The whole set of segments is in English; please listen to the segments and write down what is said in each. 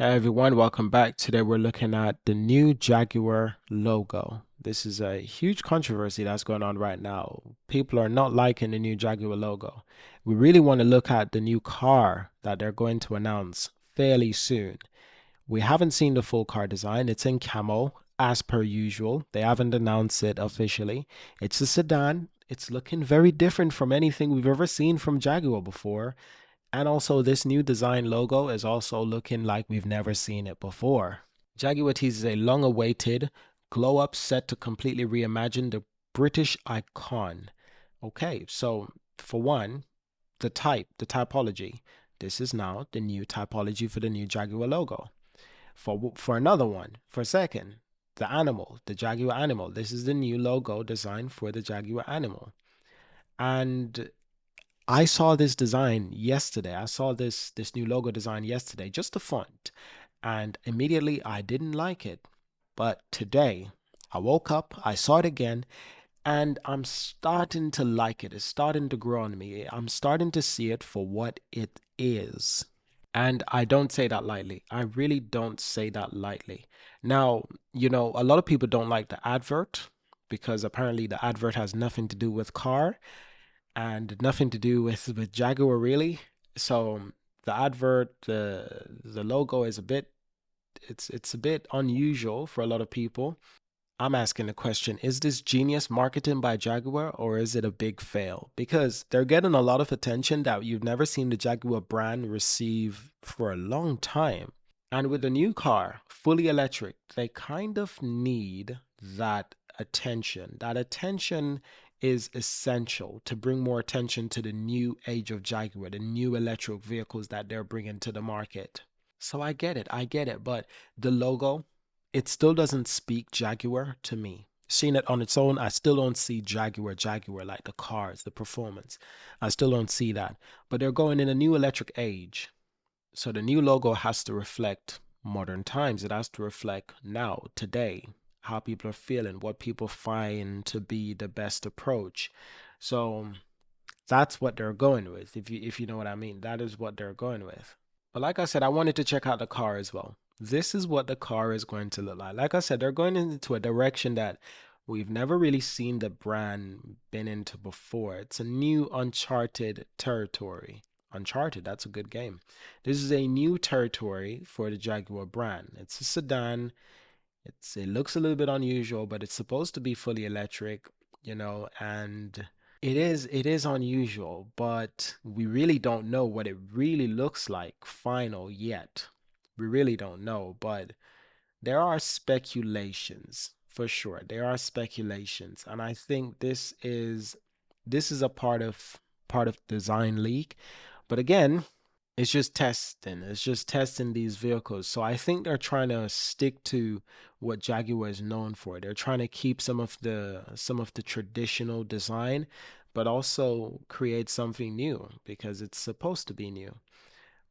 Hey everyone, welcome back. Today we're looking at the new Jaguar logo. This is a huge controversy that's going on right now. People are not liking the new Jaguar logo. We really want to look at the new car that they're going to announce fairly soon. We haven't seen the full car design. It's in camo, as per usual. They haven't announced it officially. It's a sedan. It's looking very different from anything we've ever seen from Jaguar before. And also, this new design logo is also looking like we've never seen it before. Jaguar teases a long awaited glow up set to completely reimagine the British icon. Okay, so for one, the typology. This is now the new typology for the new Jaguar logo. For another one, for a second, the animal, the Jaguar animal. This is the new logo design for the Jaguar animal. And I saw this design yesterday. I saw this new logo design yesterday, just the font, and immediately I didn't like it. But today, I woke up, I saw it again, and I'm starting to like it. It's starting to grow on me. I'm starting to see it for what it is. And I don't say that lightly. I really don't say that lightly. Now, a lot of people don't like the advert because apparently the advert has nothing to do with car and nothing to do with Jaguar really. So the advert, the logo is a bit it's a bit unusual for a lot of people. I'm asking the question, is this genius marketing by Jaguar or is it a big fail? Because they're getting a lot of attention that you've never seen the Jaguar brand receive for a long time. And with the new car, fully electric, they kind of need that attention. That attention is essential to bring more attention to the new age of Jaguar, the new electric vehicles that they're bringing to the market. So I get it, but the logo, it still doesn't speak Jaguar to me. Seeing it on its own, I still don't see Jaguar like the cars, the performance. I still don't see that. But they're going in a new electric age. So the new logo has to reflect modern times. It has to reflect now, today, how people are feeling, what people find to be the best approach. So that's what they're going with. If you know what I mean, that is what they're going with. But like I said, I wanted to check out the car as well. This is what the car is going to look like. Like I said, they're going into a direction that we've never really seen the brand been into before. It's a new uncharted territory. Uncharted, that's a good game. This is a new territory for the Jaguar brand. It's a sedan. It looks a little bit unusual, but it's supposed to be fully electric, and it is unusual, but we really don't know what it really looks like final yet. We really don't know, but there are speculations for sure. There are speculations, and I think this is a part of design league. But again, it's just testing. It's just testing these vehicles. So I think they're trying to stick to what Jaguar is known for. They're trying to keep some of the traditional design, but also create something new because it's supposed to be new.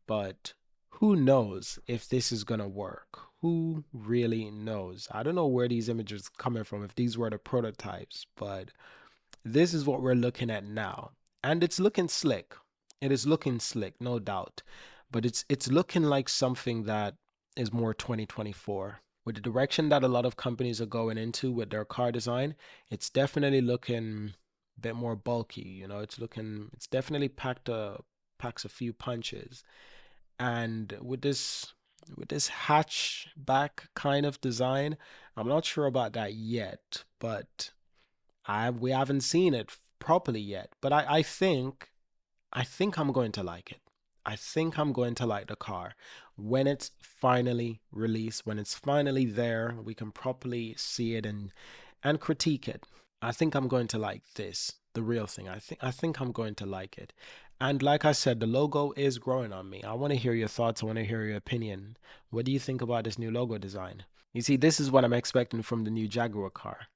But who knows if this is gonna work? Who really knows? I don't know where these images are coming from, if these were the prototypes, but this is what we're looking at now. And it's looking slick. It is looking slick, no doubt. But it's looking like something that is more 2024. With the direction that a lot of companies are going into with their car design, it's definitely looking a bit more bulky. It's definitely packs a few punches. And with this hatchback kind of design, I'm not sure about that yet, but we haven't seen it properly yet. But I think I'm going to like it. I think I'm going to like the car when it's finally released, when it's finally there, we can properly see it and critique it. I think I'm going to like this, the real thing. I think I'm going to like it. And like I said, the logo is growing on me. I want to hear your thoughts. I want to hear your opinion. What do you think about this new logo design? You see, this is what I'm expecting from the new Jaguar car.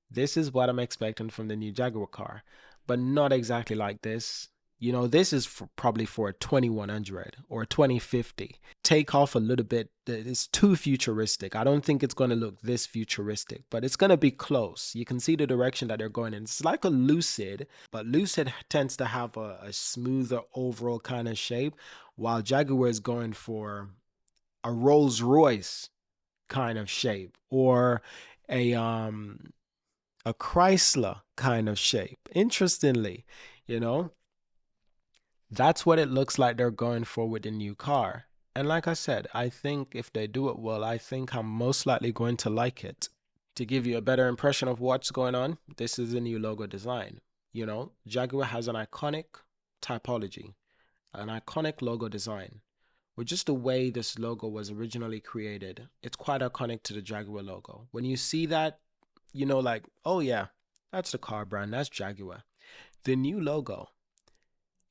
This is what I'm expecting from the new Jaguar car, but not exactly like this. This is probably for a 2100 or a 2050. Take off a little bit. It's too futuristic. I don't think it's going to look this futuristic, but it's going to be close. You can see the direction that they're going in. It's like a Lucid, but Lucid tends to have a smoother overall kind of shape, while Jaguar is going for a Rolls Royce kind of shape, or a um a Chrysler kind of shape. Interestingly, you know, that's what it looks like they're going for with the new car. And like I said, I think if they do it well, I think I'm most likely going to like it. To give you a better impression of what's going on, this is a new logo design. Jaguar has an iconic typology, an iconic logo design. With just the way this logo was originally created, it's quite iconic to the Jaguar logo. When you see that, like, oh yeah, that's the car brand, that's Jaguar. The new logo,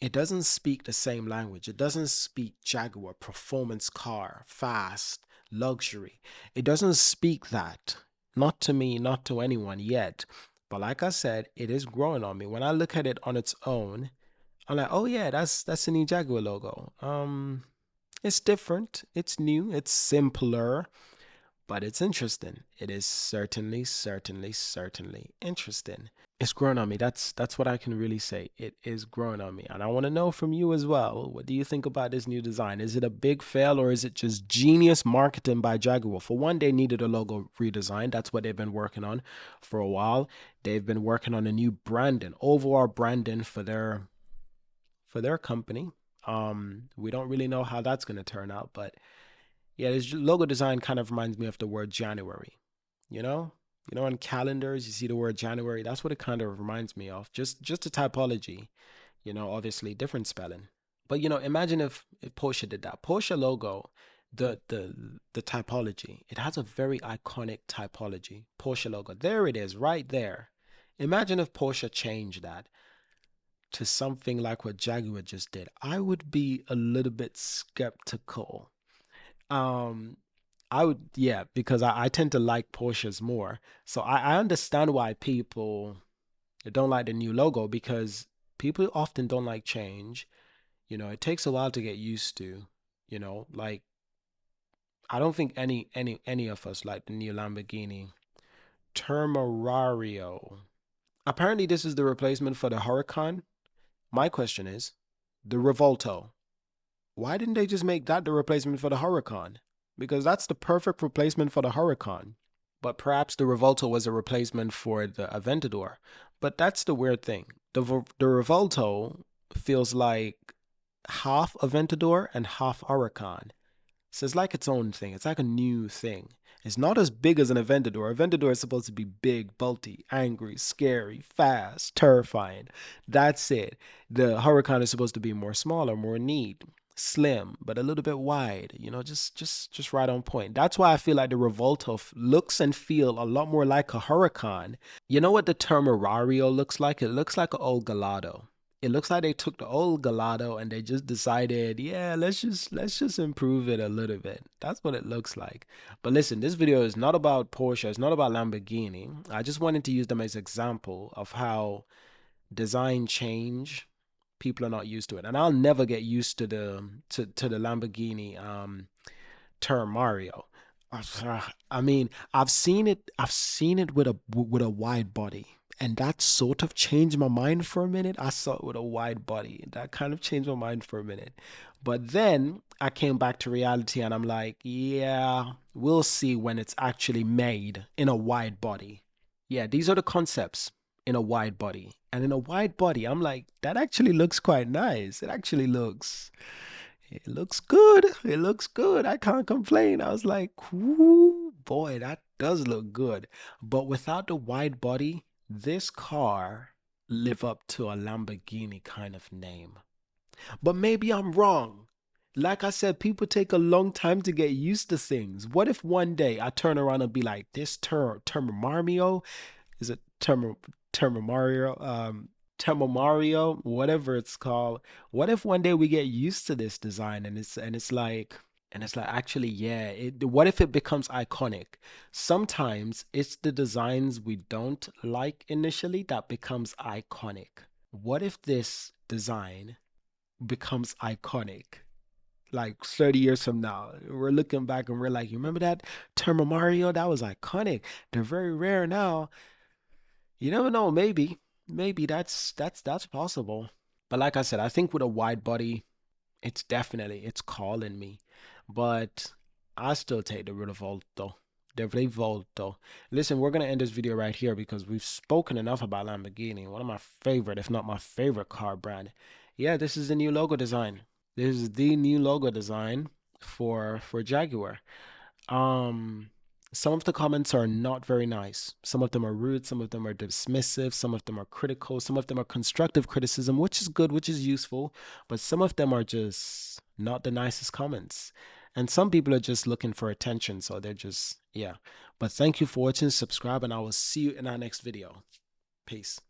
it doesn't speak the same language. It doesn't speak Jaguar, performance car, fast, luxury. It doesn't speak that. Not to me, not to anyone yet. But like I said, it is growing on me. When I look at it on its own, I'm like, oh yeah, that's the new Jaguar logo. It's different, it's new, it's simpler, but it's interesting. It is certainly, certainly, certainly interesting. It's growing on me. That's what I can really say. It is growing on me. And I want to know from you as well. What do you think about this new design? Is it a big fail or is it just genius marketing by Jaguar? For one, they needed a logo redesign. That's what they've been working on for a while. They've been working on a new branding, overall branding for their company. We don't really know how that's going to turn out, but yeah, this logo design kind of reminds me of the word January. You know, on calendars you see the word January. That's what it kind of reminds me of. Just the typology. Obviously different spelling. But imagine if Porsche did that. Porsche logo, the typology. It has a very iconic typology. Porsche logo. There it is, right there. Imagine if Porsche changed that to something like what Jaguar just did. I would be a little bit skeptical. Um, I would, yeah, because I tend to like Porsches more. So I understand why people don't like the new logo because people often don't like change. It takes a while to get used to. Like I don't think any of us like the new Lamborghini Termurario. Apparently, this is the replacement for the Huracan. My question is, the Revolto. Why didn't they just make that the replacement for the Huracan? Because that's the perfect replacement for the Huracan. But perhaps the Revolto was a replacement for the Aventador. But that's the weird thing. The Revolto feels like half Aventador and half Huracan. So it's like its own thing. It's like a new thing. It's not as big as an Aventador. Aventador is supposed to be big, bulky, angry, scary, fast, terrifying. That's it. The Huracan is supposed to be more smaller, more neat, slim, but a little bit wide. Just right on point. That's why I feel like the Revolto looks and feel a lot more like a Huracan. You know what the Termurario looks like? It looks like an old Gallardo. It looks like they took the old Gallardo and they just decided, yeah, let's just improve it a little bit. That's what it looks like. But listen, this video is not about Porsche, it's not about Lamborghini. I just wanted to use them as example of how design change, people are not used to it. And I'll never get used to the Lamborghini term Mario. I mean, I've seen it with a wide body, and that sort of changed my mind for a minute. I saw it with a wide body, and that kind of changed my mind for a minute. But then I came back to reality, and I'm like, yeah, we'll see when it's actually made in a wide body. Yeah, these are the concepts in a wide body. And in a wide body, I'm like, that actually looks quite nice. It looks good. It looks good. I can't complain. I was like, ooh, boy, that does look good. But without the wide body, this car live up to a Lamborghini kind of name. But maybe I'm wrong. Like I said, people take a long time to get used to things. What if one day I turn around and be like, this term Mario, is it Terma Mario? Terma Mario, whatever it's called. What if one day we get used to this design and it's like actually yeah, what if it becomes iconic? Sometimes it's the designs we don't like initially that becomes iconic. What if this design becomes iconic? Like 30 years from now, we're looking back and we're like, you remember that Terma Mario? That was iconic. They're very rare now. You never know, maybe that's possible. But like I said, I think with a wide body, it's calling me. But I still take the Revolto. The Revolto. Listen, we're gonna end this video right here because we've spoken enough about Lamborghini, one of my favorite, if not my favorite car brand. Yeah, this is the new logo design. This is the new logo design for Jaguar. Um, some of the comments are not very nice. Some of them are rude, some of them are dismissive, some of them are critical, some of them are constructive criticism, which is good, which is useful, but some of them are just not the nicest comments. And some people are just looking for attention, so they're just, yeah. But thank you for watching, subscribe, and I will see you in our next video. Peace.